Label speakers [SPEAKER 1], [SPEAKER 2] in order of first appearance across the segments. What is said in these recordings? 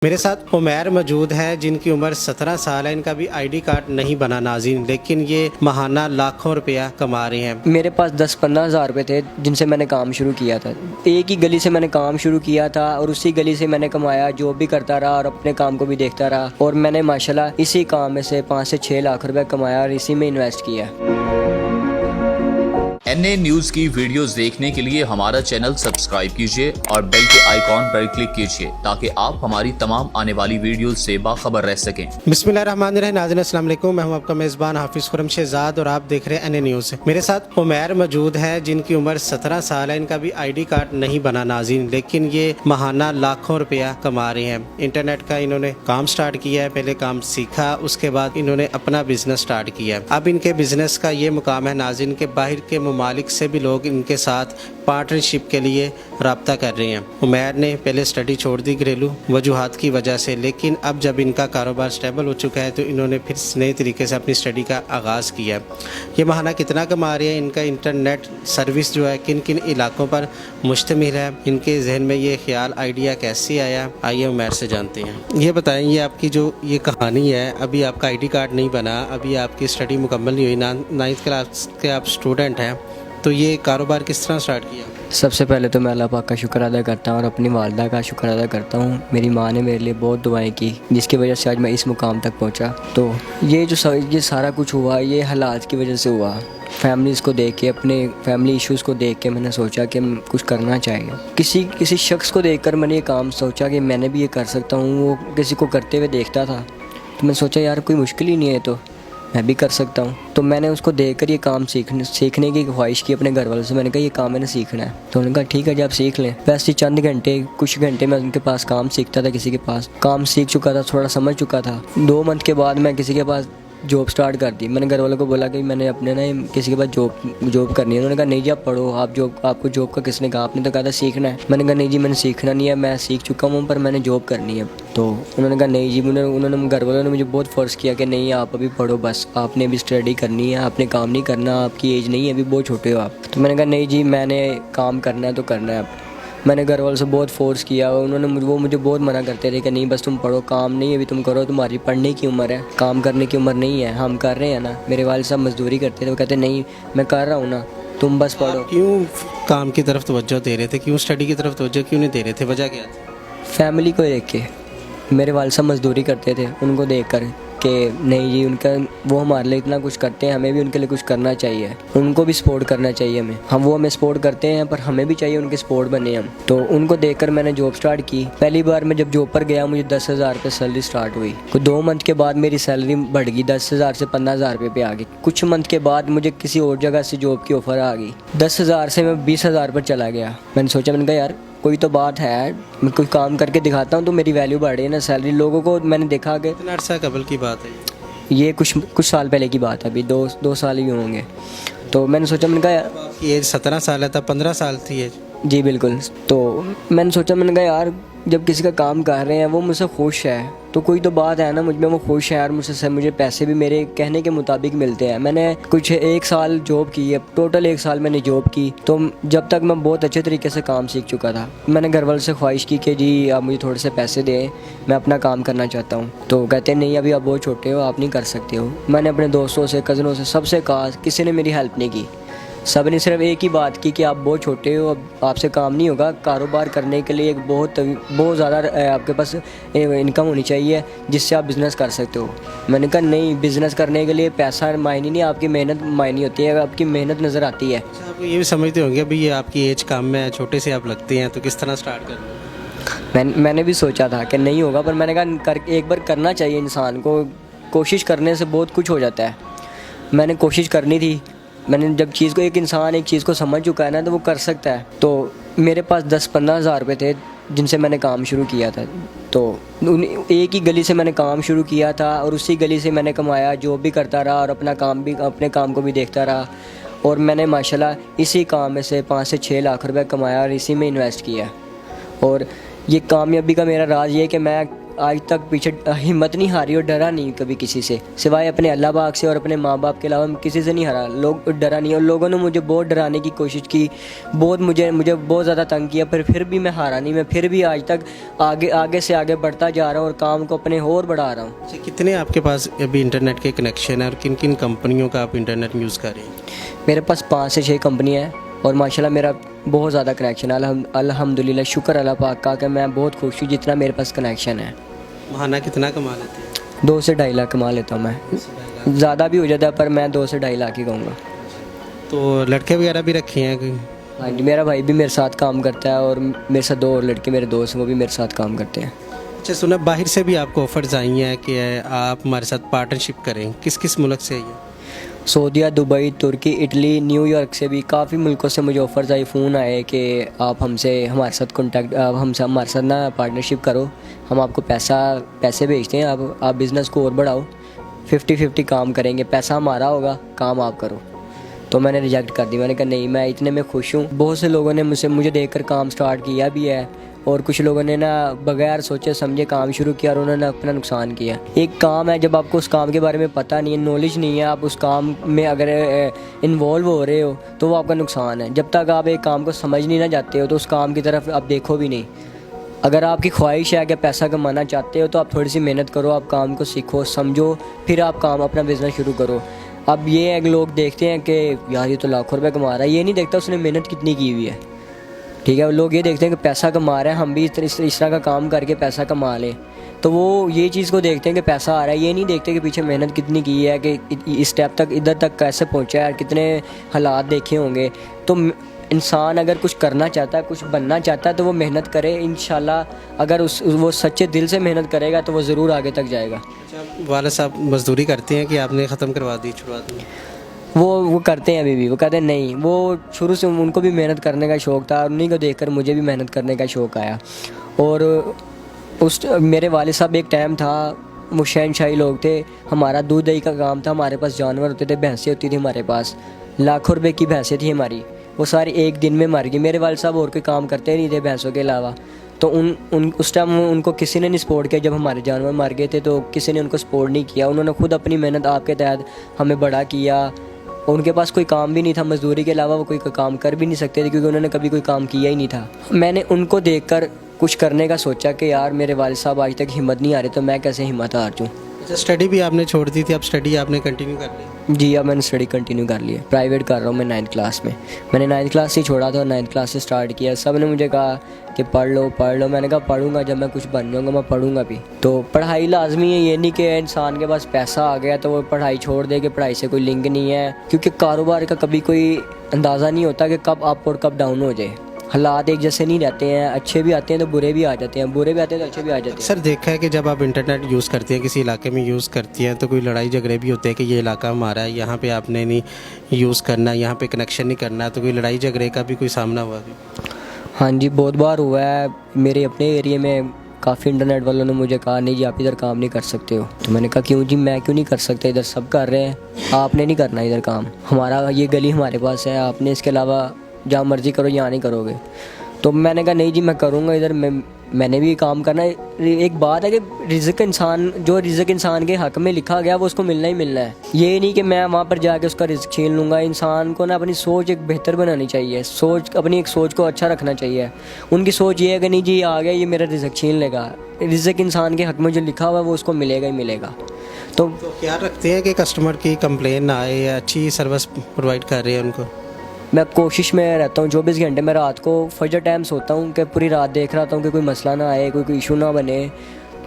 [SPEAKER 1] मेरे साथ उमैर मौजूद है जिनकी उम्र 17 साल है। इनका भी आईडी कार्ड नहीं बना नाज़रीन, लेकिन ये माहाना लाखों रुपया कमा रहे हैं।
[SPEAKER 2] मेरे पास 10-15 हज़ार रुपये थे जिनसे मैंने काम शुरू किया था। एक ही गली से मैंने काम शुरू किया था और उसी गली से मैंने कमाया, जॉब भी करता रहा और अपने काम को भी देखता रहा। और मैंने माशाल्लाह इसी काम में से 5 से 6 लाख रुपए कमाया और इसी में इन्वेस्ट किया।
[SPEAKER 3] NA न्यूज़ की वीडियोस देखने के लिए हमारा चैनल सब्सक्राइब कीजिए और बेल के आइकॉन पर क्लिक कीजिए ताकि आप हमारी तमाम आने वाली वीडियोस से बाखबर रह सकें।
[SPEAKER 1] बिस्मिल्लाहिर्रहमानिर्रहीम। नाज़रीन अस्सलाम वालेकुम, मैं हूं आपका मेज़बान हाफिज़ खुरम शहजाद और आप देख रहे हैं NA न्यूज़। मेरे साथ उमैर मौजूद है जिनकी उम्र 17 साल है। इनका भी आईडी कार्ड नहीं बना नाज़रीन, लेकिन ये माहाना लाखों रुपया कमा रहे हैं। इंटरनेट का इन्होंने काम स्टार्ट किया है, पहले काम सीखा, उसके बाद इन्होंने अपना बिजनेस स्टार्ट किया। अब इनके बिजनेस का ये मुकाम है नाज़रीन के बाहर के ममालिक से भी लोग इनके साथ पार्टनरशिप के लिए रब्ता कर रहे हैं। उमैर ने पहले स्टडी छोड़ दी घरेलू वजूहात की वजह से, लेकिन अब जब इनका कारोबार स्टेबल हो चुका है तो इन्होंने फिर नए तरीके से अपनी स्टडी का आगाज़ किया। ये माहाना कितना कमा रहे हैं, इनका इंटरनेट सर्विस जो है किन किन इलाकों पर मुश्तमिल है, इनके जहन में ये ख्याल आइडिया कैसे आया, आइए उमैर से जानते हैं। ये बताएं, ये आपकी जो ये कहानी है, अभी आपका आईडी कार्ड नहीं बना, अभी आपकी स्टडी मुकम्मल नहीं हुई, 9th क्लास के आप स्टूडेंट हैं, तो ये कारोबार किस तरह स्टार्ट किया?
[SPEAKER 2] सबसे पहले तो मैं अल्लाह पाक का शुक्र अदा करता हूँ और अपनी वालदा का शुक्र अदा करता हूँ। मेरी माँ ने मेरे लिए बहुत दुआएं की जिसकी वजह से आज मैं इस मुकाम तक पहुँचा। तो ये सारा कुछ हुआ, ये हालात की वजह से हुआ। फैमिलीज़ को देख के, अपने फैमिली इश्यूज़ को देख के मैंने सोचा कि कुछ करना चाहिए। किसी शख्स को देखकर मैंने ये काम सोचा कि मैंने भी ये कर सकता हूँ। वो किसी को करते हुए देखता था तो मैं सोचा यार कोई मुश्किल ही नहीं है, तो मैं भी कर सकता हूँ। तो मैंने उसको देखकर ये काम सीखने की ख्वाहिश की अपने घर वालों से। मैंने कहा ये काम मैंने सीखना है, तो उन्होंने कहा ठीक है जी आप सीख लें। वैसे चंद घंटे, कुछ घंटे मैं उनके पास काम सीखता था, किसी के पास काम सीख चुका था, थोड़ा समझ चुका था। 2 मंथ के बाद मैं किसी के पास जॉब स्टार्ट कर दी। मैंने घर वालों को बोला कि मैंने अपने ना किसी के पास जॉब करनी है। उन्होंने कहा नहीं जी आप पढ़ो, आपको जॉब का किसने कहा, आपने तो कहा था सीखना है। मैंने कहा नहीं जी मैंने सीखना नहीं है, मैं सीख चुका हूँ पर मैंने जॉब करनी है। तो उन्होंने कहा नहीं जी, उन्होंने घर वालों ने मुझे बहुत फोर्स किया कि नहीं आप अभी पढ़ो, बस आपने अभी स्टडी करनी है, आपने काम नहीं करना, आपकी एज नहीं है, अभी बहुत छोटे हो आप। तो मैंने कहा नहीं जी मैंने काम करना है तो करना है। मैंने घर वालों से बहुत फोर्स किया, वो मुझे बहुत मना करते थे कि नहीं बस तुम पढ़ो, काम नहीं अभी तुम करो, तुम्हारी पढ़ने की उम्र है, काम करने की उम्र नहीं है, हम कर रहे हैं ना। मेरे वालिद साहब मजदूरी करते थे, वो कहते नहीं मैं कर रहा हूँ ना, तुम बस पढ़ो।
[SPEAKER 1] क्यों काम की तरफ तवज्जो दे रहे थे, क्यों स्टडी की तरफ तवज्जो क्यों नहीं दे रहे थे, वजह क्या थी?
[SPEAKER 2] फैमिली को देख के, मेरे वालिद साहब मजदूरी करते थे, उनको देख कर कि नहीं जी उनका वो हमारे लिए इतना कुछ करते हैं, हमें भी उनके लिए कुछ करना चाहिए, उनको भी सपोर्ट करना चाहिए हमें। वो हमें सपोर्ट करते हैं पर हमें भी चाहिए उनके सपोर्ट बने हम। तो उनको देखकर मैंने जॉब स्टार्ट की। पहली बार मैं जब जॉब पर गया मुझे 10,000 रुपये सैलरी स्टार्ट हुई। 2 मंथ के बाद मेरी सैलरी बढ़ गई, 10,000 से 15,000 रुपये पे आ गई। कुछ मंथ के बाद मुझे किसी और जगह से जॉब की ऑफ़र आ गई, 10,000 से मैं 20,000 पर चला गया। मैंने सोचा, मैंने कहा यार कोई तो बात है, मैं कोई काम करके दिखाता हूँ तो मेरी वैल्यू बढ़ रही है ना सैलरी। लोगों को मैंने देखा कि
[SPEAKER 1] इतना अर्सा कबल की बात है,
[SPEAKER 2] ये कुछ साल पहले की बात है, अभी 2 साल ही होंगे। तो मैंने सोचा, मैंने कहा
[SPEAKER 1] आपकी एज 17 साल है, तब 15 साल थी एज?
[SPEAKER 2] जी बिल्कुल। तो मैंने सोचा, मैंने कहा यार जब किसी का काम कर रहे हैं वो मुझसे खुश है तो कोई तो बात है ना, मुझ में वो खुश है यार, मुझे पैसे भी मेरे कहने के मुताबिक मिलते हैं। मैंने कुछ 1 साल जॉब की है, टोटल 1 साल मैंने जॉब की। तो जब तक मैं बहुत अच्छे तरीके से काम सीख चुका था, मैंने घर वालों से ख्वाहिश की कि जी आप मुझे थोड़े से पैसे दें, मैं अपना काम करना चाहता हूँ। तो कहते नहीं अभी आप बहुत छोटे हो, आप नहीं कर सकते हो। मैंने अपने दोस्तों से, कज़नों से, सबसे कहा, किसी ने मेरी हेल्प नहीं की। सब ने सिर्फ एक ही बात की कि आप बहुत छोटे हो, अब आपसे काम नहीं होगा। कारोबार करने के लिए एक बहुत ज़्यादा आपके पास इनकम होनी चाहिए जिससे आप बिज़नेस कर सकते हो। मैंने कहा नहीं, बिज़नेस करने के लिए पैसा मायने नहीं, आपकी मेहनत मायने होती है, आपकी मेहनत नज़र आती है।
[SPEAKER 1] आप ये भी समझते होंगे अभी ये आपकी एज कम में, छोटे से आप लगते हैं, तो किस तरह स्टार्ट कर?
[SPEAKER 2] मैंने भी सोचा था कि नहीं होगा, पर मैंने कहा एक बार करना चाहिए इंसान को, कोशिश करने से बहुत कुछ हो जाता है। मैंने कोशिश करनी थी। मैंने जब एक इंसान एक चीज़ को समझ चुका है ना तो वो कर सकता है। तो मेरे पास 10-15 हज़ार रुपये थे जिनसे मैंने काम शुरू किया था। तो एक ही गली से मैंने काम शुरू किया था और उसी गली से मैंने कमाया, जॉब भी करता रहा और अपने काम को भी देखता रहा। और मैंने माशाल्लाह इसी काम में से 5 से 6 लाख रुपए कमाया और इसी में इन्वेस्ट किया। और ये कामयाबी का मेरा राज ये है कि मैं आज तक पीछे हिम्मत नहीं हारी और डरा नहीं कभी किसी से, सिवाय अपने अल्लाह पाक से और अपने माँ बाप के अलावा मैं किसी से नहीं हारा। लोग डरा नहीं, और लोगों ने मुझे बहुत डराने की कोशिश की, बहुत मुझे बहुत ज़्यादा तंग किया, पर फिर भी मैं हारा नहीं। मैं फिर भी आज तक आगे से आगे बढ़ता जा रहा हूँ और काम को अपने और बढ़ा रहा हूँ।
[SPEAKER 1] अच्छा, कितने आपके पास अभी इंटरनेट के कनेक्शन है और किन किन कंपनियों का आप इंटरनेट यूज़ कर रहे हैं?
[SPEAKER 2] मेरे पास 5 से 6 कंपनियाँ हैं और माशाल्लाह मेरा बहुत ज़्यादा कनेक्शन है। अल्हम्दुलिल्लाह, शुक्र अल्लाह पाक का कि मैं बहुत खुश हूँ जितना मेरे पास कनेक्शन है।
[SPEAKER 1] महाना कितना कमा लेते हैं?
[SPEAKER 2] 2 से 2.5 लाख कमा लेता हूँ मैं, ज़्यादा भी हो जाता है पर मैं 2 से 2.5 लाख ही कहूँगा।
[SPEAKER 1] तो लड़के वगैरह भी रखे हैं कोई?
[SPEAKER 2] हाँ जी, मेरा भाई भी मेरे साथ काम करता है और मेरे साथ 2 और लड़के मेरे दोस्त हैं, वो भी मेरे साथ काम करते हैं।
[SPEAKER 1] अच्छा, सुना बाहर से भी आपको ऑफर्स आई हैं कि आप हमारे साथ पार्टनरशिप करें, किस किस मुल्क से आई है?
[SPEAKER 2] सऊदीया, दुबई, तुर्की, इटली, न्यूयॉर्क से भी काफ़ी मुल्कों से मुझे ऑफ़र्स आए, फ़ोन आए कि आप हमारे साथ ना पार्टनरशिप करो, हम आपको पैसे भेजते हैं, आप बिज़नेस को और बढ़ाओ, 50-50 काम करेंगे, पैसा हमारा होगा, काम आप करो। तो मैंने रिजेक्ट कर दी, मैंने कहा नहीं, मैं इतने में खुश हूँ। बहुत से लोगों ने मुझे देखकर काम स्टार्ट किया भी है और कुछ लोगों ने ना बगैर सोचे समझे काम शुरू किया और उन्होंने अपना नुकसान किया। एक काम है, जब आपको उस काम के बारे में पता नहीं है, नॉलेज नहीं है, आप उस काम में अगर इन्वॉल्व हो रहे हो तो वो आपका नुकसान है। जब तक आप एक काम को समझ नहीं ना जाते हो तो उस काम की तरफ आप देखो भी नहीं। अगर आपकी ख्वाहिश है कि पैसा कमाना चाहते हो तो आप थोड़ी सी मेहनत करो, आप काम को सीखो, समझो, फिर आप काम अपना बिज़नेस शुरू करो। अब ये लोग देखते हैं कि यार ये तो लाखों रुपए कमा रहा है, ये नहीं देखता उसने मेहनत कितनी की हुई है। ठीक है, लोग ये देखते हैं कि पैसा कमा रहा है, हम भी इस तरह का काम करके पैसा कमा लें, तो वो ये चीज़ को देखते हैं कि पैसा आ रहा है, ये नहीं देखते कि पीछे मेहनत कितनी की है, कि इस स्टेप तक इधर तक कैसे पहुंचा है, कितने हालात देखे होंगे। तो इंसान अगर कुछ करना चाहता है, कुछ बनना चाहता है तो वो मेहनत करे, इंशाल्लाह अगर वो सच्चे दिल से मेहनत करेगा तो वो ज़रूर आगे तक जाएगा।
[SPEAKER 1] अच्छा, वाला साहब मजदूरी करते हैं कि आपने ख़त्म करवा दी, छुड़वा दी?
[SPEAKER 2] वो करते हैं अभी भी, वो कहते हैं नहीं, वो शुरू से उनको भी मेहनत करने का शौक़ था और उन्हीं को देखकर मुझे भी मेहनत करने का शौक़ आया। और मेरे वालिद साहब एक टाइम था, वो शहनशाही लोग थे, हमारा दूध दही का काम था, हमारे पास जानवर होते थे, भैंसें होती थी हमारे पास, लाखों रुपए की भैंसें थी हमारी, वो सारी एक दिन में मर गई। मेरे वालिद साहब और कोई काम करते नहीं थे भैंसों के अलावा, तो उस टाइम उनको किसी ने नहीं सपोर्ट किया। जब हमारे जानवर मर गए थे तो किसी ने उनको सपोर्ट नहीं किया, उन्होंने खुद अपनी मेहनत आपके तहत हमें बड़ा किया। उनके पास कोई काम भी नहीं था, मजदूरी के अलावा वो कोई काम कर भी नहीं सकते थे क्योंकि उन्होंने कभी कोई काम किया ही नहीं था। मैंने उनको देखकर कुछ करने का सोचा कि यार मेरे वालिद साहब आज तक हिम्मत नहीं आ रही तो मैं कैसे हिम्मत हार जाऊँ।
[SPEAKER 1] अच्छा, स्टडी भी आपने छोड़ दी थी, अब स्टडी आपने कंटिन्यू कर ली?
[SPEAKER 2] जी, अब मैंने स्टडी कंटिन्यू कर ली है, प्राइवेट कर रहा हूँ मैं 9th क्लास में। मैंने 9th क्लास से छोड़ा था और 9th क्लास से स्टार्ट किया। सब ने मुझे कहा कि पढ़ लो, मैंने कहा पढ़ूंगा, जब मैं कुछ बन जाऊँगा मैं पढ़ूंगा भी। तो पढ़ाई लाजमी है, ये नहीं कि इंसान के पास पैसा आ गया तो वो पढ़ाई छोड़ दे, कि पढ़ाई से कोई लिंक नहीं है, क्योंकि कारोबार का कभी कोई अंदाज़ा नहीं होता कि कब अप और कब डाउन हो जाए। हालात एक जैसे नहीं रहते हैं, अच्छे भी आते हैं तो बुरे भी आ जाते हैं, बुरे भी आते हैं तो अच्छे भी आ जाते हैं।
[SPEAKER 1] सर, देखा है कि जब आप इंटरनेट यूज़ करती हैं, किसी इलाके में यूज़ करती हैं, तो कोई लड़ाई झगड़े भी होते हैं कि ये इलाका हमारा है, यहाँ पे आपने नहीं यूज़ करना, यहाँ पे कनेक्शन नहीं करना, तो कोई लड़ाई झगड़े का भी कोई सामना हुआ भी?
[SPEAKER 2] हाँ जी, बहुत बार हुआ है। मेरे अपने एरिया में काफ़ी इंटरनेट वालों ने मुझे कहा नहीं जी आप इधर काम नहीं कर सकते हो। तो मैंने कहा क्यों जी, मैं क्यों नहीं कर सकता, इधर सब कर रहे हैं, आपने नहीं करना इधर काम, हमारा ये गली हमारे पास है, आपने इसके अलावा जहाँ मर्जी करो, यहाँ नहीं करोगे। तो मैंने कहा नहीं जी मैं करूँगा, इधर मैंने भी काम करना है। एक बात है कि रिज़्क इंसान के हक़ में लिखा गया वो उसको मिलना ही मिलना है। ये नहीं कि मैं वहाँ पर जाके उसका रिज़्क छीन लूँगा। इंसान को ना अपनी सोच एक बेहतर बनानी चाहिए, अपनी एक सोच को अच्छा रखना चाहिए। उनकी सोच ये है कि नहीं जी आ गया ये मेरा रिज़्क छीन लेगा। रिज़्क इंसान के हक़ में जो लिखा हुआ है वो उसको मिलेगा ही मिलेगा। तो
[SPEAKER 1] क्या रखते हैं कि कस्टमर की कंप्लेन ना आए, या अच्छी सर्विस प्रोवाइड कर रहे हैं उनको?
[SPEAKER 2] मैं कोशिश में रहता हूँ 24 घंटे। मैं रात को फजर टाइम सोता हूँ कि पूरी रात देख रहा हूँ कि कोई मसला ना आए, कोई इशू ना बने।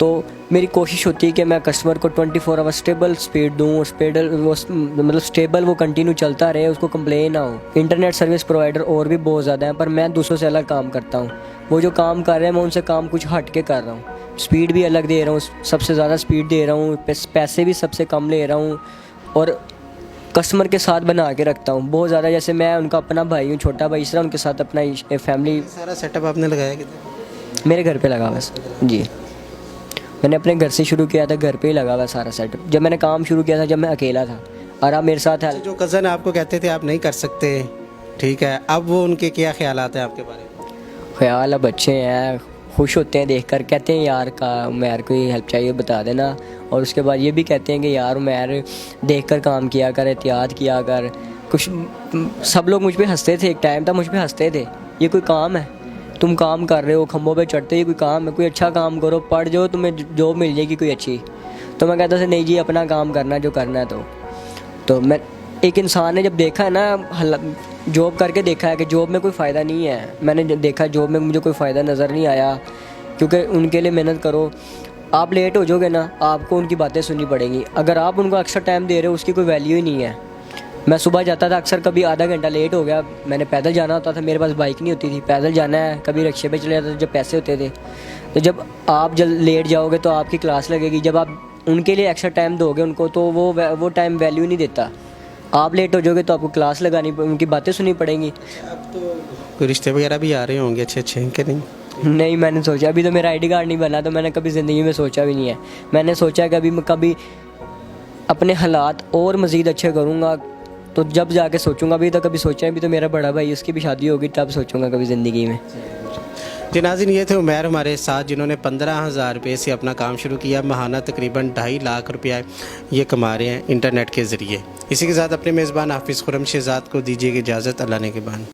[SPEAKER 2] तो मेरी कोशिश होती है कि मैं कस्टमर को 24 आवर स्टेबल स्पीड दूँ, स्टेबल वो कंटिन्यू चलता रहे, उसको कंप्लेन ना हो। इंटरनेट सर्विस प्रोवाइडर और भी बहुत ज़्यादा हैं, पर मैं दूसरों से अलग काम करता हूँ। वो जो काम कर रहे हैं मैं उनसे काम कुछ हट के कर रहा हूँ। स्पीड भी अलग दे रहा हूँ, सबसे ज़्यादा स्पीड दे रहा हूँ, पैसे भी सबसे कम ले रहा हूँ, और कस्टमर के साथ बना के रखता हूँ बहुत ज़्यादा। जैसे मैं उनका अपना भाई हूँ, छोटा भाई, इस तरह उनके साथ अपना फैमिली।
[SPEAKER 1] सारा सेटअप आपने लगाया कितना?
[SPEAKER 2] मेरे घर पे लगा हुआ जी, मैंने अपने घर से शुरू किया था, घर पे ही लगा हुआ सारा सेटअप। जब मैंने काम शुरू किया था जब मैं अकेला था, और आप मेरे साथ है।
[SPEAKER 1] जो कज़न आपको कहते थे आप नहीं कर सकते, ठीक है, अब वो उनके क्या ख्यालात हैं आपके बारे में?
[SPEAKER 2] ख्याल अब अच्छे हैं, खुश होते हैं देखकर, कहते हैं यार का उमैर को ये हेल्प चाहिए बता देना। और उसके बाद ये भी कहते हैं कि यार उमैर देखकर काम किया कर, एहतियात किया कर। कुछ सब लोग मुझ पे हंसते थे, एक टाइम था मुझ पे हंसते थे, ये कोई काम है, तुम काम कर रहे हो खम्भों पे चढ़ते, ये कोई काम है? कोई अच्छा काम करो, पढ़ जाओ, तुम्हें जॉब मिल जाएगी कोई अच्छी। तो मैं कहता था नहीं जी, अपना काम करना जो करना है। तो मैं एक इंसान ने जब देखा है ना, जॉब करके देखा है कि जॉब में कोई फ़ायदा नहीं है। मैंने देखा जॉब में मुझे कोई फ़ायदा नज़र नहीं आया, क्योंकि उनके लिए मेहनत करो, आप लेट हो जाओगे ना, आपको उनकी बातें सुननी पड़ेंगी। अगर आप उनको एक्स्ट्रा टाइम दे रहे हो, उसकी कोई वैल्यू ही नहीं है। मैं सुबह जाता था अक्सर, कभी आधा घंटा लेट हो गया, मैंने पैदल जाना होता था, मेरे पास बाइक नहीं होती थी, पैदल जाना है, कभी रिक्शे पे चले जाता था जब पैसे होते थे। तो जब आप लेट जाओगे तो आपकी क्लास लगेगी, जब आप उनके लिए एक्स्ट्रा टाइम दोगे उनको, तो वो टाइम वैल्यू नहीं देता। आप लेट हो जाओगे तो आपको क्लास लगानी, उनकी बातें सुननी पड़ेंगी।
[SPEAKER 1] अब तो कोई रिश्ते वगैरह भी आ रहे होंगे अच्छे अच्छे कि नहीं?
[SPEAKER 2] नहीं, मैंने सोचा, अभी तो मेरा आईडी कार्ड नहीं बना, तो मैंने कभी ज़िंदगी में सोचा भी नहीं है। मैंने सोचा कि कभी अपने हालात और मज़ीद अच्छे करूँगा, तो जब जाके सोचूंगा। अभी तो कभी सोचा, अभी तो मेरा बड़ा भाई, उसकी भी शादी होगी, तब सोचूंगा कभी ज़िंदगी में।
[SPEAKER 1] जी नाज़रीन, ये थे उमैर हमारे साथ, जिन्होंने 15,000 रुपये से अपना काम शुरू किया। महाना तकरीबन 2.5 लाख रुपया ये कमा रहे हैं इंटरनेट के ज़रिए। इसी के साथ अपने मेज़बान हाफिज़ खुरम शहज़ाद को दीजिए इजाज़त। अल्लाह ने के बाद।